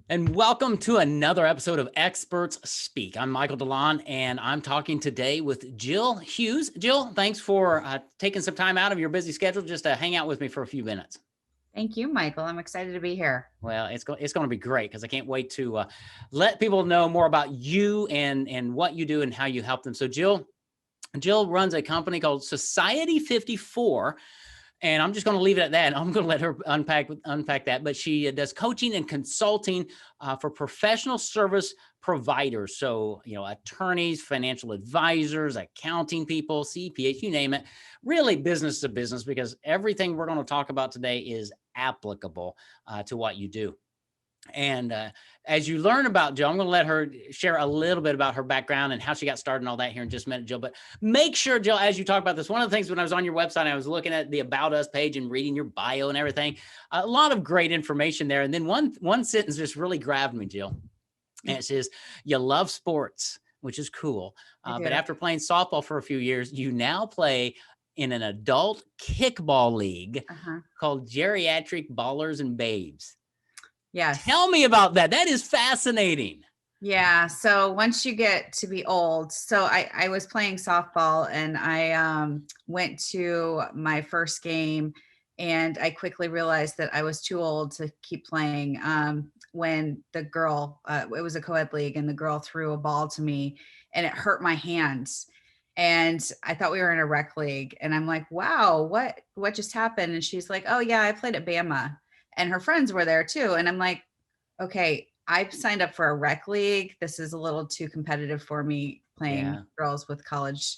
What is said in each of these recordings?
And welcome to another episode of Experts Speak. I'm Michael DeLon, and I'm talking today with Jill Huse. Jill, thanks for taking some time out of your busy schedule just to hang out with me for a few minutes. Thank you, Michael. I'm excited to be here. Well, it's going to be great because I can't wait to let people know more about you and what you do and how you help them. So Jill runs a company called Society 54. And I'm just going to leave it at that. I'm going to let her unpack that. But she does coaching and consulting for professional service providers. So, attorneys, financial advisors, accounting people, CPAs, you name it, really business to business, because everything we're going to talk about today is applicable to what you do. And as you learn about Jill, I'm going to let her share a little bit about her background and how she got started and all that here in just a minute, Jill. But make sure, Jill, as you talk about this, one of the things when I was on your website, I was looking at the About Us page and reading your bio and everything. A lot of great information there. And then one sentence just really grabbed me, Jill. And it says, you love sports, which is cool. But after playing softball for a few years, you now play in an adult kickball league called Geriatric Ballers and Babes. Yes. Tell me about that. That is fascinating. Yeah. So once you get to be old, so I was playing softball and I went to my first game and I quickly realized that I was too old to keep playing when the girl, it was a co-ed league, and the girl threw a ball to me and it hurt my hands. And I thought we were in a rec league. And I'm like, wow, what just happened? And she's like, oh yeah, I played at Bama. And her friends were there too. And I'm like, okay, I've signed up for a rec league. This is a little too competitive for me playing girls with college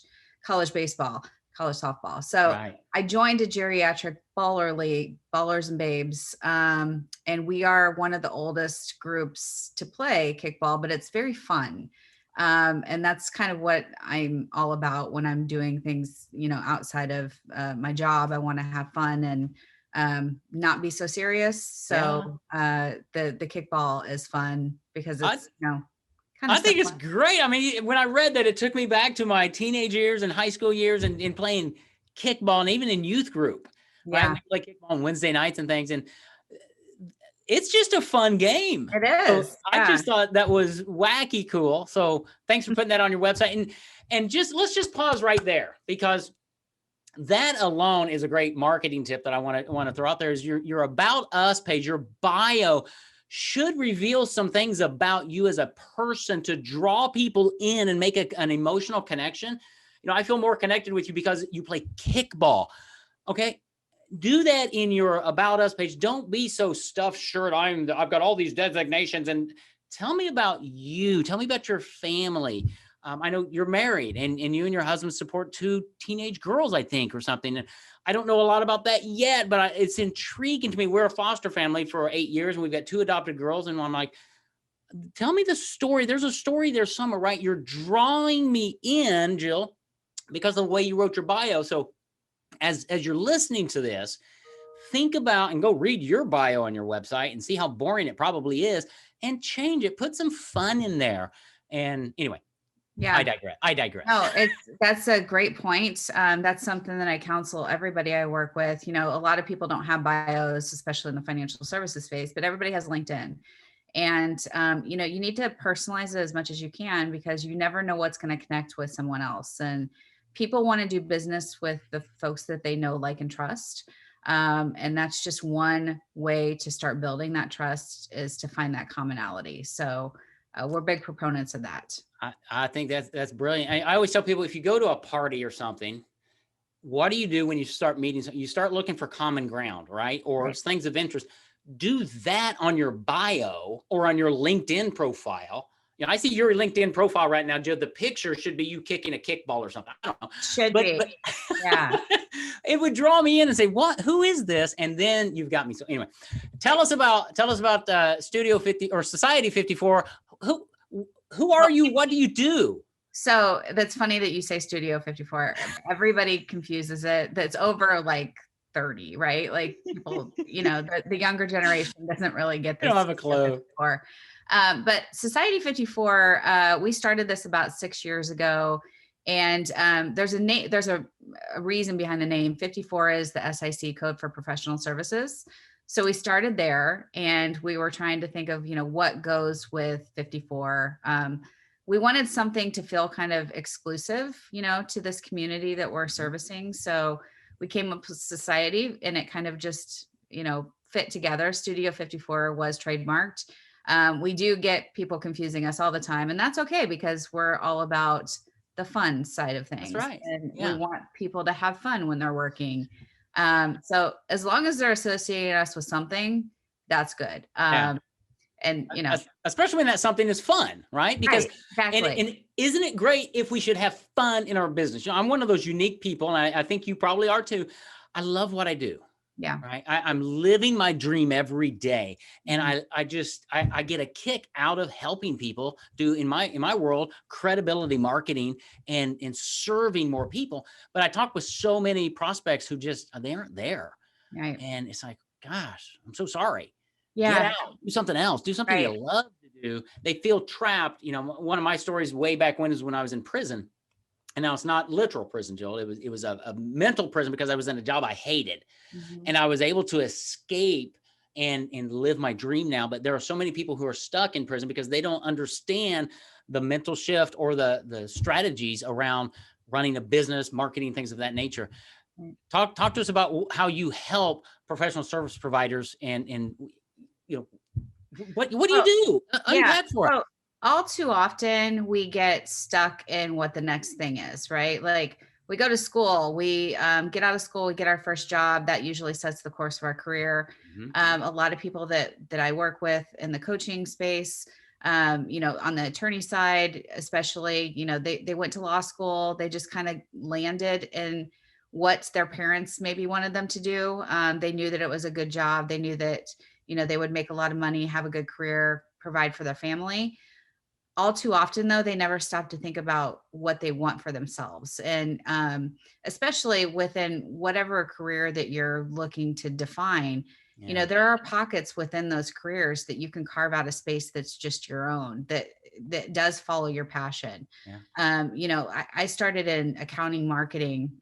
baseball, college softball. So I joined a geriatric baller league, Ballers and Babes. And we are one of the oldest groups to play kickball, but it's very fun. And that's kind of what I'm all about when I'm doing things, outside of my job. I want to have fun and not be so serious. So the kickball is fun because it's kind of I think it's great. I mean, when I read that, it took me back to my teenage years and high school years and in playing kickball and even in youth group. Right? We play kickball on Wednesday nights and things, and it's just a fun game. It is. So I just thought that was wacky cool. So thanks for putting that on your website. And let's just pause right there, because that alone is a great marketing tip that I want to throw out there. Is your About Us page, your bio should reveal some things about you as a person to draw people in and make an emotional connection. I feel more connected with you because you play kickball. Okay. Do that in your About Us page. Don't be so stuffed shirt. I've got all these designations, and tell me about you. Tell me about your family. I know you're married and you and your husband support 2 teenage girls, I think, or something. And I don't know a lot about that yet, but it's intriguing to me. We're a foster family for 8 years and we've got 2 adopted girls. And I'm like, tell me the story. There's a story there somewhere, right? You're drawing me in, Jill, because of the way you wrote your bio. So as you're listening to this, think about and go read your bio on your website and see how boring it probably is and change it. Put some fun in there. And anyway, yeah, I digress. No, that's a great point. That's something that I counsel everybody I work with. A lot of people don't have bios, especially in the financial services space, but everybody has LinkedIn. And, you need to personalize it as much as you can, because you never know what's going to connect with someone else. And people want to do business with the folks that they know, like, and trust. And that's just one way to start building that trust, is to find that commonality. So we're big proponents of that. I think that's brilliant. I always tell people, if you go to a party or something, what do you do when you start meeting? You start looking for common ground, right? Or things of interest. Do that on your bio or on your LinkedIn profile. I see your LinkedIn profile right now, Joe. The picture should be you kicking a kickball or something. I don't know. Should be. Yeah. It would draw me in and say, who is this? And then you've got me. So anyway, tell us about Studio 50 or Society 54. Who are you? What do you do? So that's funny that you say Studio 54. Everybody confuses it. That's over like 30, right? Like, people, the younger generation doesn't really get this. I don't have a clue. But Society 54, we started this about 6 years ago. And there's a reason behind the name. 54 is the SIC code for professional services. So we started there, and we were trying to think of, what goes with 54. We wanted something to feel kind of exclusive, to this community that we're servicing. So we came up with society, and it kind of just, fit together. Studio 54 was trademarked. We do get people confusing us all the time, and that's okay, because we're all about the fun side of That's things. right. And we Yeah. want people to have fun when they're working. So as long as they're associating us with something, that's good. Yeah. And Especially when that something is fun, right? Because, right, exactly. and isn't it great if we should have fun in our business? I'm one of those unique people, and I think you probably are too. I love what I do. Yeah. Right. I'm living my dream every day. And Mhm. I get a kick out of helping people do, in my world, credibility marketing and serving more people. But I talk with so many prospects who just, they aren't there. Right. And it's like, gosh, I'm so sorry. Get Yeah. out, do something else, do something you Right. love to do. They feel trapped. One of my stories way back when is when I was in prison. And now it's not literal prison, Jill. It was a mental prison, because I was in a job I hated. Mhm. And I was able to escape and live my dream now. But there are so many people who are stuck in prison because they don't understand the mental shift or the strategies around running a business, marketing, things of that nature. Right. Talk to us about how you help professional service providers, and what do you Well, do? yeah. Unpack for us. So all too often we get stuck in what the next thing is, right? Like, we go to school, we get out of school, we get our first job. That usually sets the course of our career. Mhm. A lot of people that I work with in the coaching space, on the attorney side, especially, they went to law school, they just kind of landed in what their parents maybe wanted them to do. They knew that it was a good job. They knew that, they would make a lot of money, have a good career, provide for their family. All too often, though, they never stop to think about what they want for themselves. And especially within whatever career that you're looking to define, Yeah. there are pockets within those careers that you can carve out a space that's just your own, that does follow your passion. Yeah. I started in accounting marketing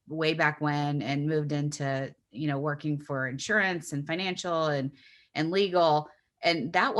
way back when, and moved into, working for insurance and financial and legal. And that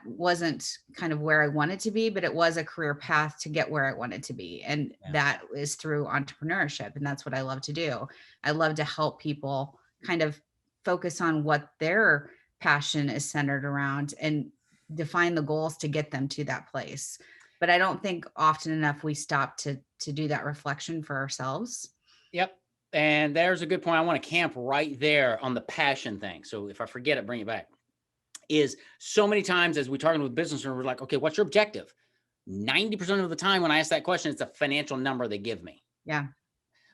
wasn't kind of where I wanted to be, but it was a career path to get where I wanted to be. And Yeah. that is through entrepreneurship. And that's what I love to do. I love to help people kind of focus on what their passion is centered around, and define the goals to get them to that place. But I don't think often enough we stop to do that reflection for ourselves. Yep. And there's a good point. I want to camp right there on the passion thing. So if I forget it, bring it back. Is so many times as we talking with business owners, we're like, okay, what's your objective? 90% of the time when I ask that question, it's a financial number they give me. Yeah.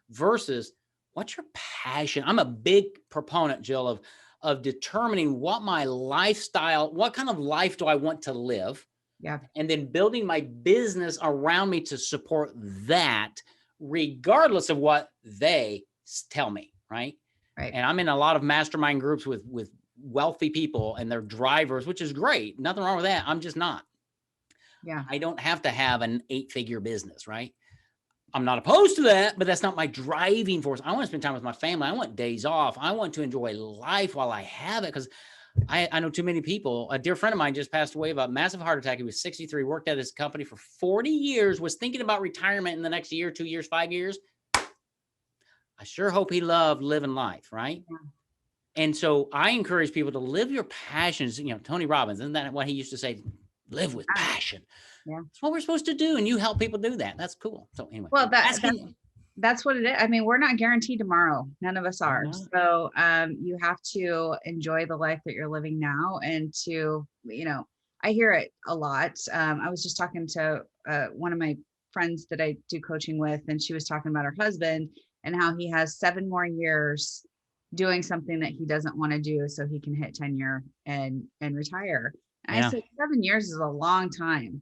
Versus, what's your passion? I'm a big proponent, Jill, of determining what my lifestyle, what kind of life do I want to live? Yeah. And then building my business around me to support that, regardless of what they tell me, right? Right. And I'm in a lot of mastermind groups with wealthy people, and they're drivers, which is great. Nothing wrong with that. I'm just not. Yeah. I don't have to have an 8-figure business, right? I'm not opposed to that, but that's not my driving force. I want to spend time with my family. I want days off. I want to enjoy life while I have it, because I know too many people. A dear friend of mine just passed away of a massive heart attack. He was 63, worked at his company for 40 years, was thinking about retirement in the next year, 2 years, 5 years. I sure hope he loved living life, right? Yeah. And so I encourage people to live your passions. Tony Robbins, isn't that what he used to say? Live with passion. Yeah. That's what we're supposed to do. And you help people do that. That's cool. So anyway, Well, that's what it is. I mean, we're not guaranteed tomorrow. None of us are. So you have to enjoy the life that you're living now, and to, I hear it a lot. I was just talking to one of my friends that I do coaching with, and she was talking about her husband and how he has 7 more years doing something that he doesn't want to do, so he can hit tenure and retire. And I said, 7 years is a long time,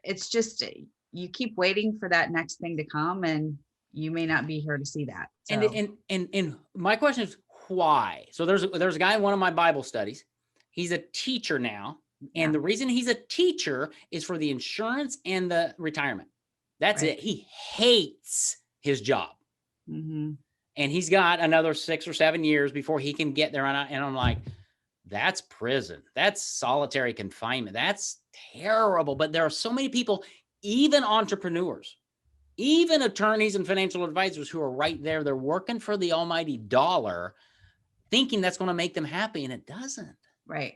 it's just, you keep waiting for that next thing to come, and you may not be here to see that. So. And my question is why? So there's a guy in one of my Bible studies. He's a teacher now. And the reason he's a teacher is for the insurance and the retirement. That's it. He hates his job. Mm-hmm. and he's got another 6 or 7 years before he can get there. And I'm like, that's prison. That's solitary confinement. That's terrible. But there are so many people, even entrepreneurs, even attorneys and financial advisors, who are right there. They're working for the almighty dollar, thinking that's going to make them happy, and it doesn't. Right.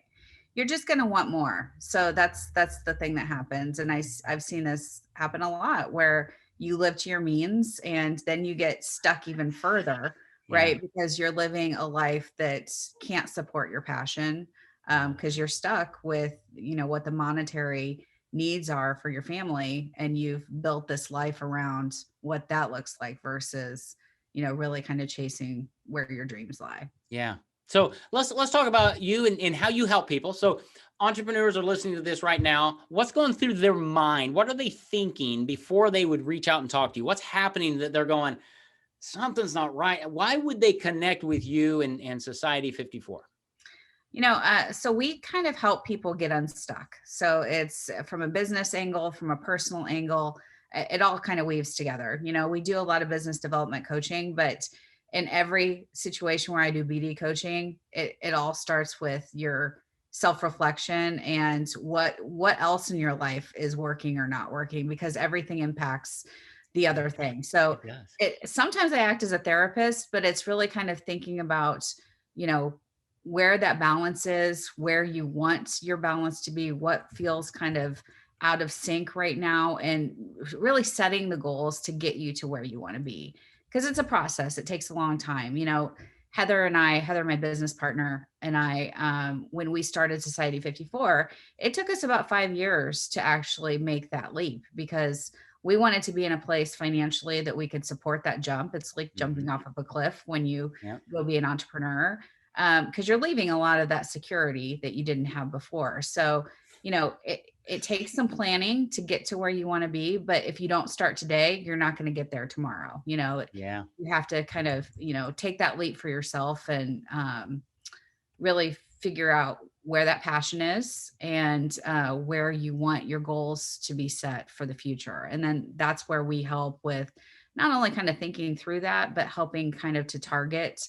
You're just going to want more. So that's the thing that happens. And I've seen this happen a lot, where you live to your means and then you get stuck even further, right? Because you're living a life that can't support your passion, because you're stuck with, what the monetary needs are for your family, and you've built this life around what that looks like versus, really kind of chasing where your dreams lie. Yeah. So let's talk about you and how you help people. So entrepreneurs are listening to this right now. What's going through their mind? What are they thinking before they would reach out and talk to you? What's happening that they're going, something's not right? Why would they connect with you and Society 54? So we kind of help people get unstuck. So it's from a business angle, from a personal angle, it all kind of weaves together. We do a lot of business development coaching, but in every situation where I do BD coaching, it all starts with your self-reflection and what else in your life is working or not working, because everything impacts the other thing. So sometimes I act as a therapist, but it's really kind of thinking about, where that balance is, where you want your balance to be, what feels kind of out of sync right now, and really setting the goals to get you to where you want to be. Because it's a process. It takes a long time. Heather, my business partner, and I, when we started Society 54, it took us about 5 years to actually make that leap, because we wanted to be in a place financially that we could support that jump. It's like jumping off of a cliff when you go be an entrepreneur, because you're leaving a lot of that security that you didn't have before. So, it takes some planning to get to where you want to be, but if you don't start today, you're not going to get there tomorrow. You have to kind of, take that leap for yourself and really figure out where that passion is and where you want your goals to be set for the future. And then that's where we help with not only kind of thinking through that, but helping kind of to target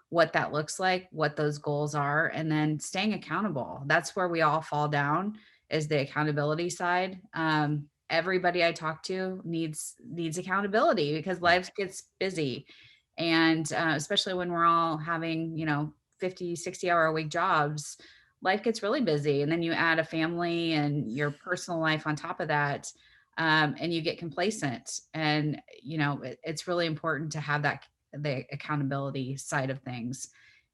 what that looks like, what those goals are, and then staying accountable. That's where we all fall down, is the accountability side. Everybody I talk to needs accountability, because life gets busy. And especially when we're all having, 50, 60-hour a week jobs, life gets really busy. And then you add a family and your personal life on top of that, and you get complacent. And, it's really important to have the accountability side of things.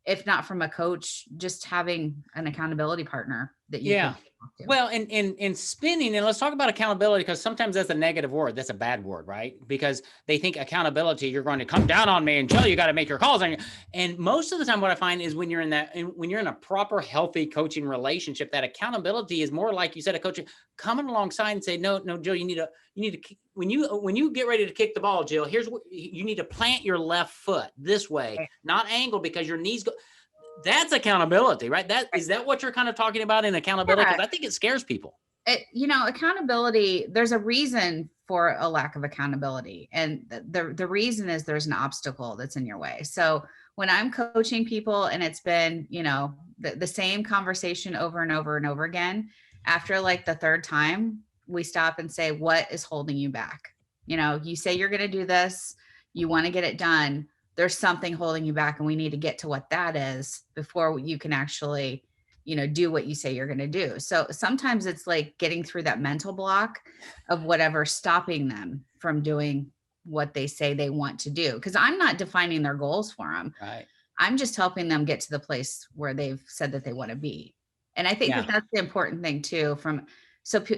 If not from a coach, just having an accountability partner that you can talk to. Well, and spinning, and let's talk about accountability, because sometimes that's a negative word. That's a bad word, right? Because they think accountability, you're going to come down on me and tell you got to make your calls. And most of the time what I find is when you're in a proper, healthy coaching relationship, that accountability is more like you said, a coach coming alongside and say, no, Jill, you need to, when you get ready to kick the ball, Jill, here's what you need to: plant your left foot this way, not angle, because your knees go. That's accountability, right? Is that what you're kind of talking about in accountability? Because I think it scares people. Accountability, there's a reason for a lack of accountability. And the reason is there's an obstacle that's in your way. So when I'm coaching people and it's been, the same conversation over and over and over again, after like the third time, we stop and say, what is holding you back? You say you're going to do this, you want to get it done. There's something holding you back, and we need to get to what that is before you can actually, do what you say you're going to do. So sometimes it's like getting through that mental block of whatever's stopping them from doing what they say they want to do. Because I'm not defining their goals for them. Right. I'm just helping them get to the place where they've said that they want to be. And I think that that's the important thing too.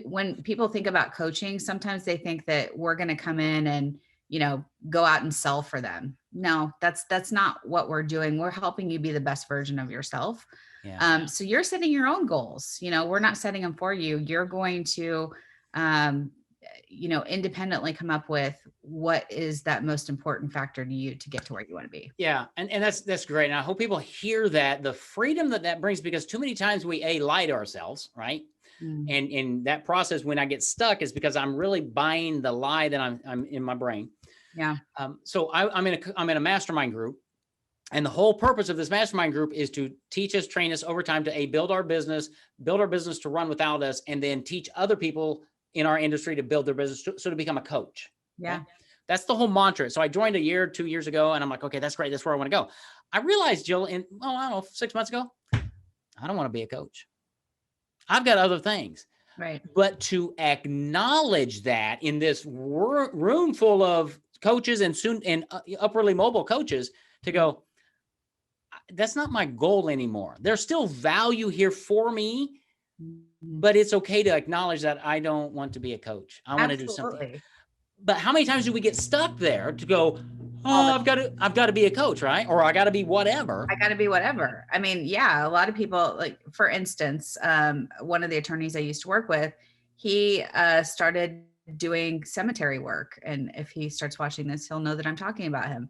When people think about coaching, sometimes they think that we're going to come in and, go out and sell for them. No, that's not what we're doing. We're helping you be the best version of yourself. So you're setting your own goals. We're not setting them for you. You're going to, independently come up with what is that most important factor to you to get to where you want to be. Yeah. And that's great. And I hope people hear the freedom that brings, because too many times we lie to ourselves, right? And in that process, when I get stuck, is because I'm really buying the lie that I'm in my brain. Yeah. So I'm in a mastermind group. And the whole purpose of this mastermind group is to teach us, train us over time to build our business to run without us, and then teach other people in our industry to build their business to become a coach. Yeah. Okay? That's the whole mantra. So I joined 2 years ago, and I'm like, okay, that's great. That's where I want to go. I realized, Jill, I don't know, 6 months ago, I don't want to be a coach. I've got other things. Right. But to acknowledge that in this room full of coaches and upwardly mobile coaches, to go, that's not my goal anymore. There's still value here for me, but it's okay to acknowledge that I don't want to be a coach. I want to do something. But how many times do we get stuck there to go, oh, I've got to be a coach, right? Or I got to be whatever. I got to be whatever. I mean, yeah, a lot of people, like, for instance, one of the attorneys I used to work with, he started doing cemetery work. And if he starts watching this, he'll know that I'm talking about him.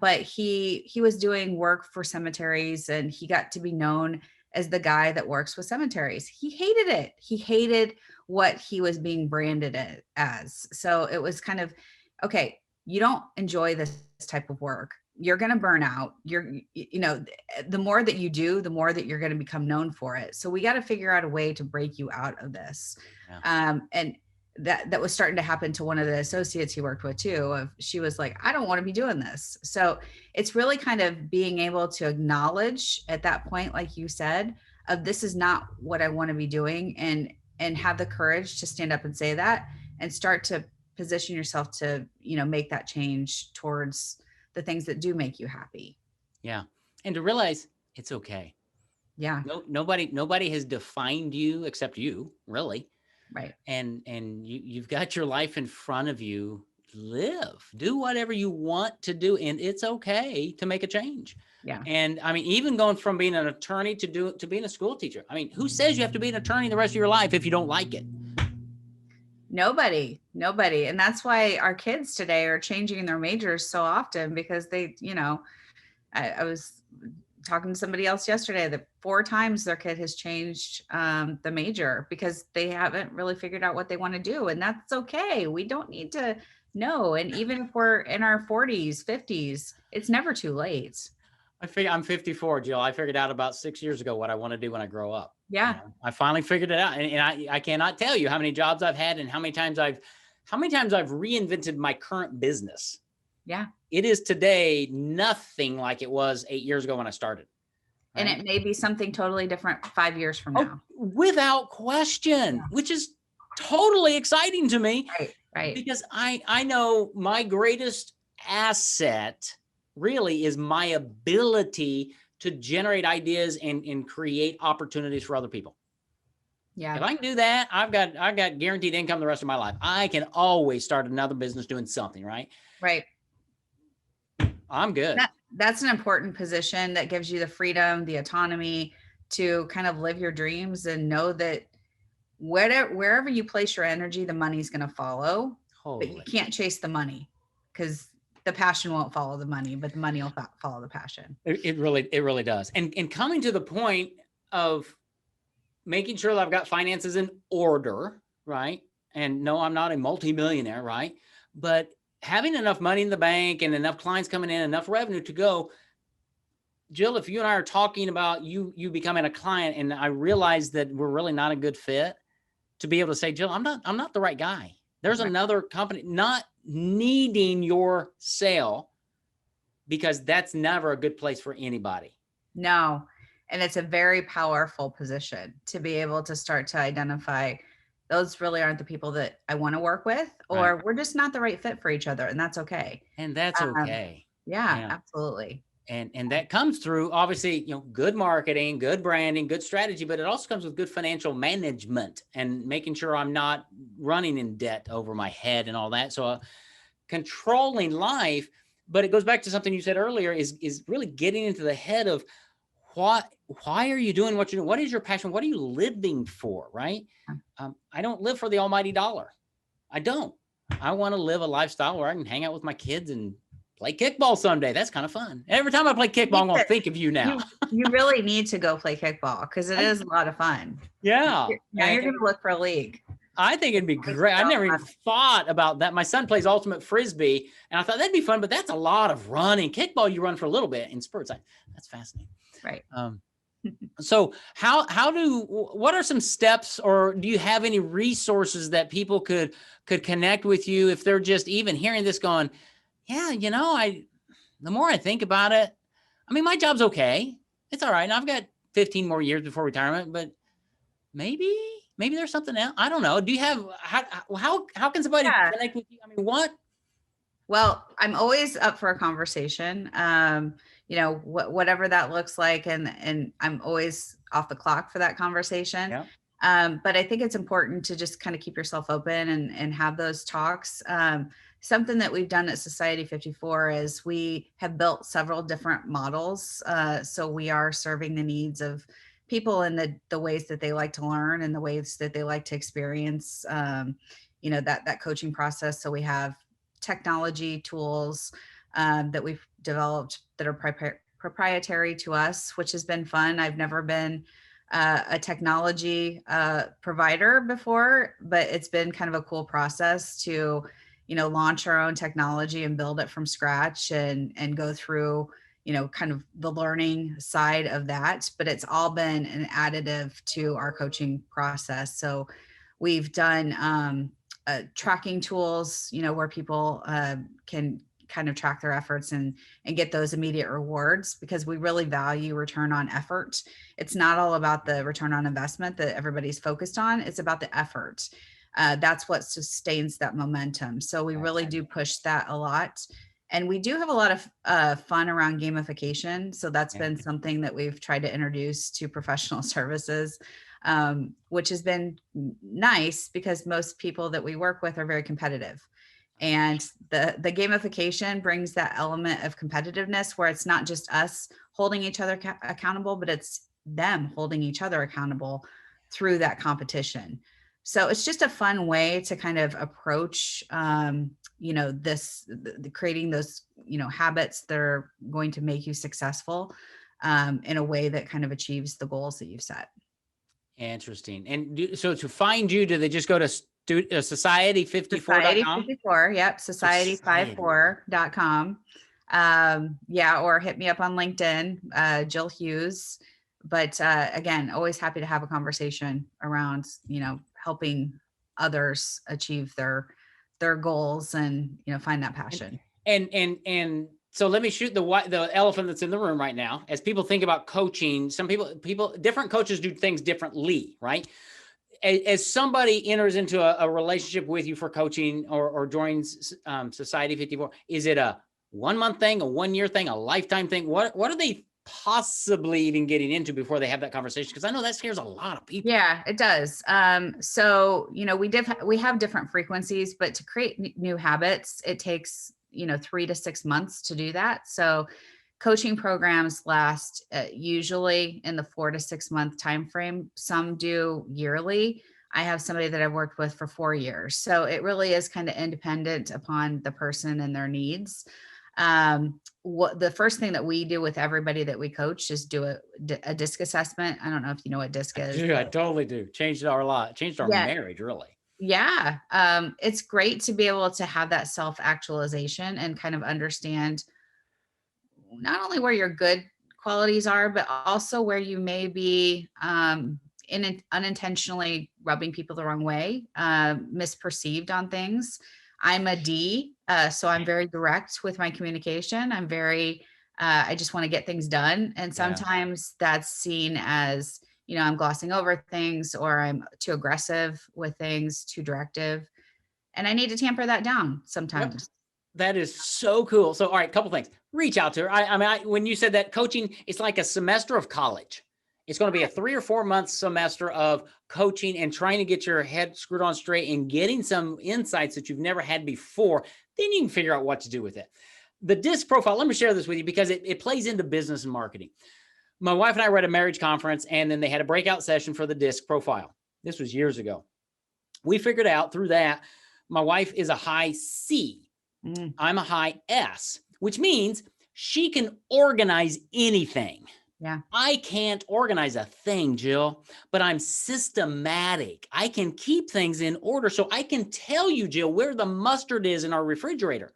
But he was doing work for cemeteries, and he got to be known as the guy that works with cemeteries. He hated it. He hated what he was being branded as. So it was kind of, okay, you don't enjoy this type of work, you're going to burn out. The more that you do, the more that you're going to become known for it. So we got to figure out a way to break you out of this. Yeah. And that was starting to happen to one of the associates he worked with too. She was like, I don't want to be doing this. So it's really kind of being able to acknowledge at that point, like you said, of this is not what I want to be doing, and have the courage to stand up and say that, and start to position yourself to, make that change towards the things that do make you happy. Yeah. And to realize it's okay. Yeah. Nobody has defined you except you, really. Right. And you've got your life in front of you. Live, do whatever you want to do. And it's okay to make a change. Yeah. And I mean, even going from being an attorney to being a school teacher. I mean, who says you have to be an attorney the rest of your life if you don't like it? Nobody. And that's why our kids today are changing their majors so often, because they, I was talking to somebody else yesterday that 4 times their kid has changed the major because they haven't really figured out what they want to do. And that's okay. We don't need to know. And even if we're in our 40s, 50s, it's never too late. I'm 54, Jill. I figured out about 6 years ago what I want to do when I grow up. Yeah. I finally figured it out. And I cannot tell you how many jobs I've had and how many times I've reinvented my current business. Yeah. It is today nothing like it was 8 years ago when I started. Right? And it may be something totally different 5 years from now. Without question, which is totally exciting to me. Right. Because I know my greatest asset really is my ability to generate ideas and create opportunities for other people. Yeah. If I can do that, I've got guaranteed income the rest of my life. I can always start another business doing something, right? Right. I'm good. That's an important position that gives you the freedom, the autonomy to kind of live your dreams and know that wherever you place your energy, the money's going to follow. Totally. But you can't chase the money, because the passion won't follow the money, but the money will follow the passion. It really does. And coming to the point of making sure that I've got finances in order, right? And no, I'm not a multimillionaire, right? But having enough money in the bank and enough clients coming in, enough revenue to go, Jill, if you and I are talking about you becoming a client, and I realize that we're really not a good fit, to be able to say, Jill, I'm not the right guy. There's another company not needing your sale, because that's never a good place for anybody. No. And it's a very powerful position to be able to start to identify those really aren't the people that I want to work with, or we're just not the right fit for each other. And that's okay. And that's okay. Yeah, absolutely. And that comes through, obviously, good marketing, good branding, good strategy, but it also comes with good financial management and making sure I'm not running in debt over my head and all that. So controlling life, but it goes back to something you said earlier, is really getting into the head of why are you doing what you're doing? What is your passion? What are you living for? Right. I don't live for the almighty dollar. I don't. I want to live a lifestyle where I can hang out with my kids and play kickball someday. That's kind of fun. Every time I play kickball, I'm going to think of you now. You really need to go play kickball, because it is a lot of fun. Yeah. Now you're going to look for a league. I think it'd be great. I never even thought about that. My son plays ultimate frisbee, and I thought that'd be fun, but that's a lot of running. Kickball, you run for a little bit in spurts. That's fascinating. Right. So what are some steps, or do you have any resources that people could connect with you if they're just even hearing this going, yeah, the more I think about it, I mean, my job's okay. It's all right. And I've got 15 more years before retirement, but maybe there's something else. I don't know. Do you have, how can somebody connect with you? I mean, what? Well, I'm always up for a conversation. Whatever that looks like. And I'm always off the clock for that conversation. Yeah. But I think it's important to just kind of keep yourself open and have those talks. Something that we've done at Society 54 is we have built several different models. So we are serving the needs of people in the ways that they like to learn and the ways that they like to experience, that coaching process. So we have technology tools that we've developed that are proprietary to us, which has been fun. I've never been a technology provider before, but it's been kind of a cool process to, launch our own technology and build it from scratch and go through, kind of the learning side of that. But it's all been an additive to our coaching process. So we've done tracking tools, where people can kind of track their efforts and get those immediate rewards, because we really value return on effort. It's not all about the return on investment that everybody's focused on. It's about the effort. That's what sustains that momentum. So we really do push that a lot. And we do have a lot of fun around gamification. So that's been something that we've tried to introduce to professional services, which has been nice because most people that we work with are very competitive. And the gamification brings that element of competitiveness where it's not just us holding each other accountable, but it's them holding each other accountable through that competition. So it's just a fun way to kind of approach, creating those, habits that are going to make you successful in a way that kind of achieves the goals that you've set. Interesting. And so to find you, do they just go to society54.com? Society54, yep, society54.com. Or hit me up on LinkedIn, Jill Huse. But again, always happy to have a conversation around, helping others achieve their goals and, find that passion. And so let me shoot the elephant that's in the room right now. As people think about coaching, some people, different coaches do things differently, right? As somebody enters into a relationship with you for coaching or joins Society 54, is it a 1 month thing, a 1 year thing, a lifetime thing? What are they possibly even getting into before they have that conversation? Because I know that scares a lot of people. Yeah, it does. So, we have different frequencies, but to create new habits, it takes, 3 to 6 months to do that. So coaching programs last usually in the 4 to 6 month time frame. Some do yearly. I have somebody that I've worked with for 4 years. So it really is kind of independent upon the person and their needs. What the first thing that we do with everybody that we coach is do a DISC assessment. I don't know if you know what DISC is. I totally do. Changed our marriage, really. Yeah. It's great to be able to have that self-actualization and kind of understand not only where your good qualities are, but also where you may be unintentionally rubbing people the wrong way, misperceived on things. I'm a D, so I'm very direct with my communication. I'm very, I just want to get things done. And sometimes that's seen as, I'm glossing over things, or I'm too aggressive with things, too directive. And I need to tamper that down sometimes. Yep. That is so cool. So, all right, couple things. Reach out to her. I mean, when you said that coaching, it's like a semester of college. It's going to be a 3 or 4 month semester of coaching and trying to get your head screwed on straight and getting some insights that you've never had before. Then you can figure out what to do with it. The DISC profile, let me share this with you because it plays into business and marketing. My wife and I were at a marriage conference, and then they had a breakout session for the DISC profile. This was years ago. We figured out through that, my wife is a high C. I'm a high S, which means she can organize anything. Yeah. I can't organize a thing, Jill, but I'm systematic. I can keep things in order. So I can tell you, Jill, where the mustard is in our refrigerator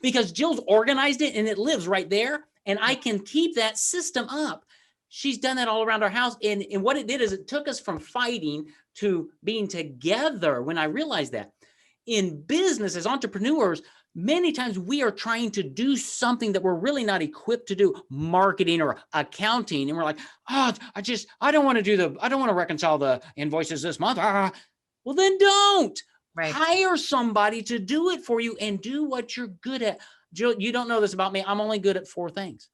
because Jill's organized it and it lives right there. And I can keep that system up. She's done that all around our house. And what it did is it took us from fighting to being together when I realized that. In business, as entrepreneurs, many times we are trying to do something that we're really not equipped to do, marketing or accounting. And we're like, oh, I don't want to reconcile the invoices this month. Well, then don't. Right. Hire somebody to do it for you and do what you're good at. Jill, you don't know this about me. I'm only good at 4 things.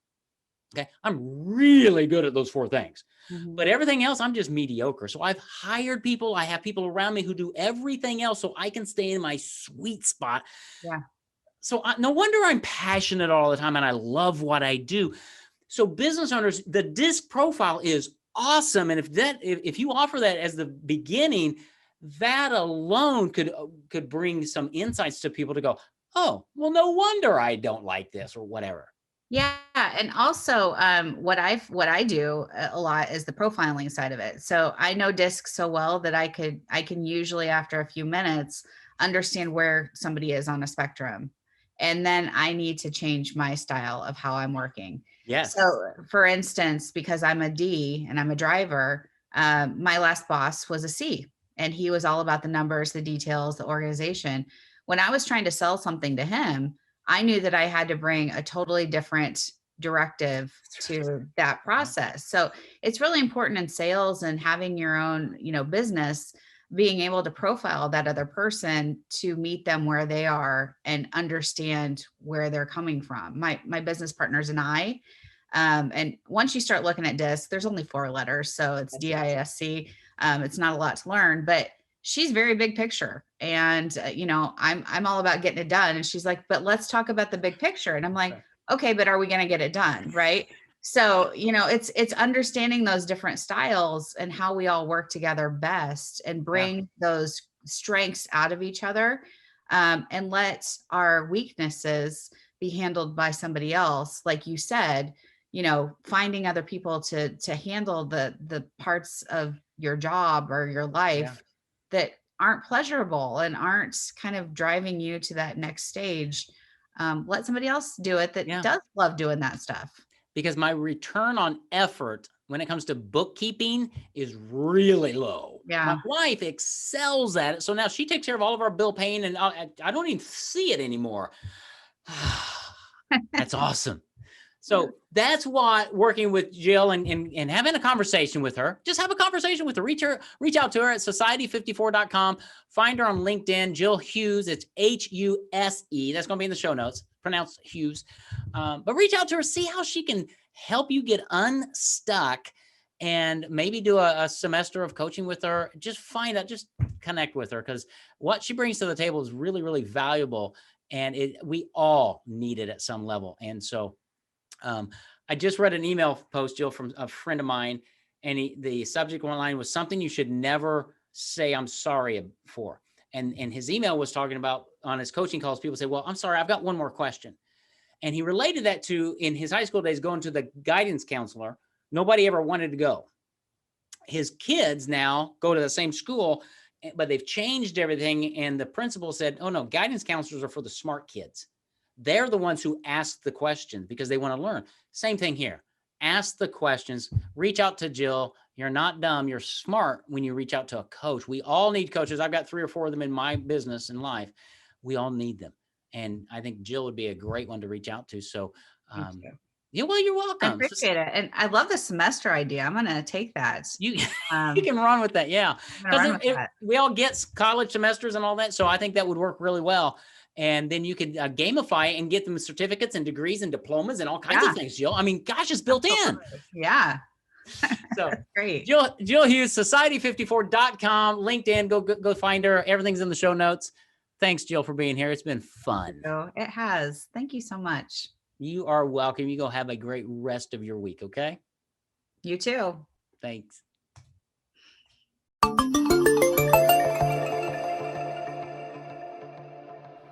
Okay. I'm really good at those 4 things. But everything else, I'm just mediocre. So I've hired people. I have people around me who do everything else so I can stay in my sweet spot. Yeah. So no wonder I'm passionate all the time and I love what I do. So business owners, the disc profile is awesome. And if you offer that as the beginning, that alone could bring some insights to people to go, oh, well, no wonder I don't like this or whatever. Yeah, and also what I do a lot is the profiling side of it. So I know disc so well that I can usually after a few minutes understand where somebody is on a spectrum. And then I need to change my style of how I'm working. Yes. So for instance, because I'm a D and I'm a driver, my last boss was a C and he was all about the numbers, the details, the organization. When I was trying to sell something to him, I knew that I had to bring a totally different directive to that process. So it's really important in sales and having your own, business, being able to profile that other person to meet them where they are and understand where they're coming from. My business partners and I, and once you start looking at DISC, there's only 4 letters, so it's DISC. It's not a lot to learn, but she's very big picture, and I'm all about getting it done. And she's like, "But let's talk about the big picture." And I'm like, "Okay, but are we going to get it done?" Right? So it's understanding those different styles and how we all work together best and bring those strengths out of each other, and let our weaknesses be handled by somebody else, like you said. Finding other people to handle the parts of your job or your life that aren't pleasurable and aren't kind of driving you to that next stage. Let somebody else do it that does love doing that stuff. Because my return on effort when it comes to bookkeeping is really low. Yeah. My wife excels at it. So now she takes care of all of our bill paying and I don't even see it anymore. That's awesome. So that's why working with Jill and having a conversation with her, just have a conversation with her, reach out to her at society54.com, find her on LinkedIn, Jill Huse, it's Huse. That's going to be in the show notes, pronounced Hughes. But reach out to her, see how she can help you get unstuck and maybe do a semester of coaching with her. Just just connect with her because what she brings to the table is really, really valuable. And we all need it at some level. And so, I just read an email post, Jill, from a friend of mine, and the subject line was something you should never say I'm sorry for. And his email was talking about on his coaching calls, people say, well, I'm sorry, I've got one more question. And he related that to in his high school days, going to the guidance counselor. Nobody ever wanted to go. His kids now go to the same school, but they've changed everything. And the principal said, oh no, guidance counselors are for the smart kids. They're the ones who ask the questions because they want to learn. Same thing here. Ask the questions. Reach out to Jill. You're not dumb. You're smart when you reach out to a coach. We all need coaches. I've got 3 or 4 of them in my business and life. We all need them. And I think Jill would be a great one to reach out to. So, yeah, well, you're welcome. I appreciate it. And I love the semester idea. I'm going to take that. You can run with that. Yeah. Because we all get college semesters and all that. So I think that would work really well. And then you could gamify it and get them certificates and degrees and diplomas and all kinds of things, Jill. I mean, gosh, it's built in. Yeah. So great. Jill Huse, society54.com, LinkedIn, go find her. Everything's in the show notes. Thanks, Jill, for being here. It's been fun. It has. Thank you so much. You are welcome. You go have a great rest of your week, okay? You too. Thanks.